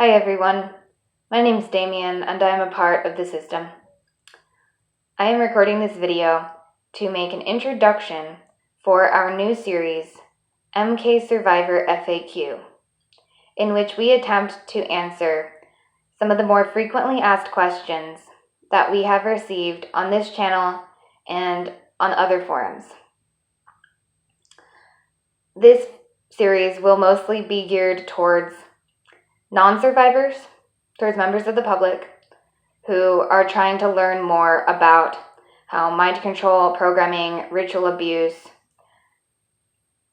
Hi everyone, my name is Damien and I am a part of the system. I am recording this video to make an introduction for our new series, MK Survivor FAQ, in which we attempt to answer some of the more frequently asked questions that we have received on this channel and on other forums. This series will mostly be geared towards non-survivors, towards members of the public who are trying to learn more about how mind control, programming, ritual abuse,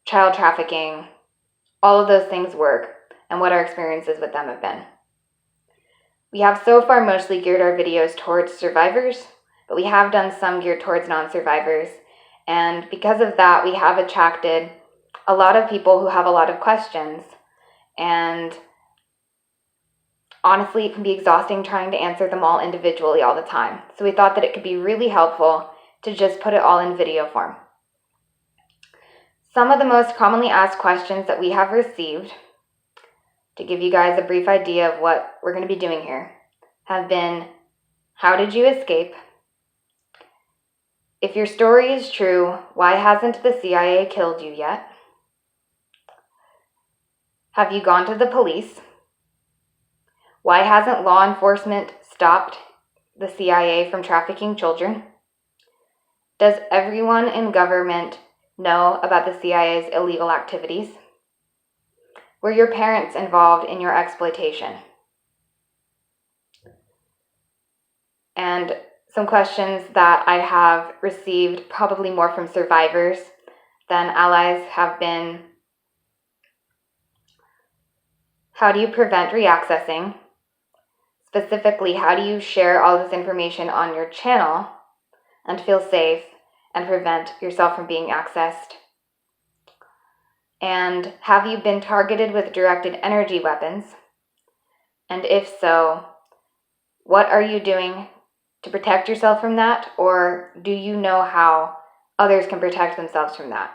child trafficking, all of those things work and what our experiences with them have been. We have so far mostly geared our videos towards survivors, but we have done some geared towards non-survivors, and because of that we have attracted a lot of people who have a lot of questions, and honestly, it can be exhausting trying to answer them all individually all the time. So we thought that it could be really helpful to just put it all in video form. Some of the most commonly asked questions that we have received, to give you guys a brief idea of what we're going to be doing here, have been, how did you escape? If your story is true, why hasn't the CIA killed you yet? Have you gone to the police? Why hasn't law enforcement stopped the CIA from trafficking children? Does everyone in government know about the CIA's illegal activities? Were your parents involved in your exploitation? And some questions that I have received, probably more from survivors than allies, have been, how do you prevent reaccessing? Specifically, how do you share all this information on your channel and feel safe and prevent yourself from being accessed? And have you been targeted with directed energy weapons? And if so, what are you doing to protect yourself from that? Or do you know how others can protect themselves from that?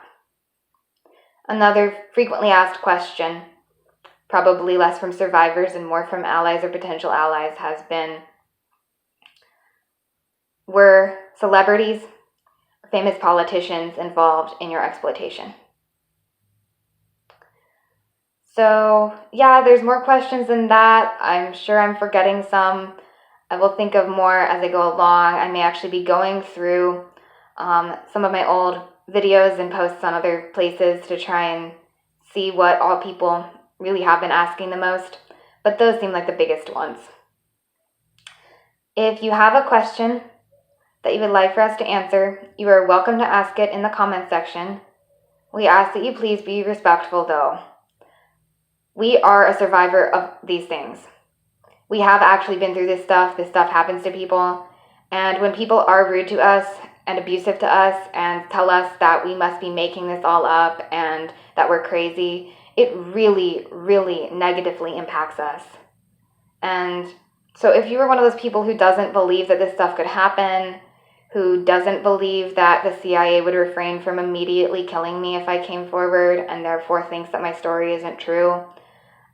Another frequently asked question, probably less from survivors and more from allies or potential allies, has been, were celebrities, famous politicians involved in your exploitation? So yeah, there's more questions than that. I'm sure I'm forgetting some. I will think of more as I go along. I may actually be going through some of my old videos and posts on other places to try and see what all people really have been asking the most, but those seem like the biggest ones. If you have a question that you would like for us to answer, you are welcome to ask it in the comment section. We ask that you please be respectful though. We are a survivor of these things. We have actually been through this stuff happens to people, and when people are rude to us and abusive to us and tell us that we must be making this all up and that we're crazy, it really, really negatively impacts us. And so if you were one of those people who doesn't believe that this stuff could happen, who doesn't believe that the CIA would refrain from immediately killing me if I came forward and therefore thinks that my story isn't true,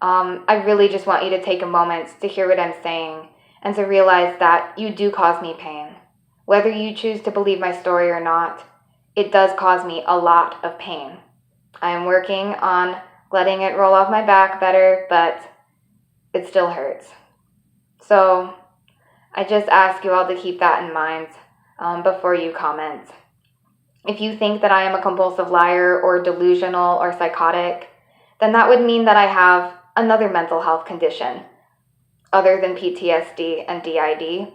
I really just want you to take a moment to hear what I'm saying and to realize that you do cause me pain. Whether you choose to believe my story or not, it does cause me a lot of pain. I am working on letting it roll off my back better, but it still hurts. So I just ask you all to keep that in mind before you comment. If you think that I am a compulsive liar or delusional or psychotic, then that would mean that I have another mental health condition other than PTSD and DID.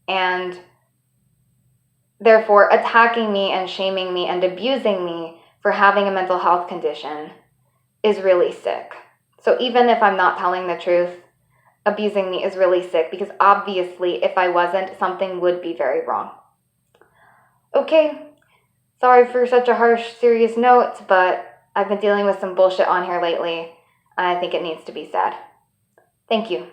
And therefore, attacking me and shaming me and abusing me for having a mental health condition is really sick. So even if I'm not telling the truth, abusing me is really sick, because obviously if I wasn't, something would be very wrong. Okay, sorry for such a harsh, serious note, but I've been dealing with some bullshit on here lately, and I think it needs to be said. Thank you.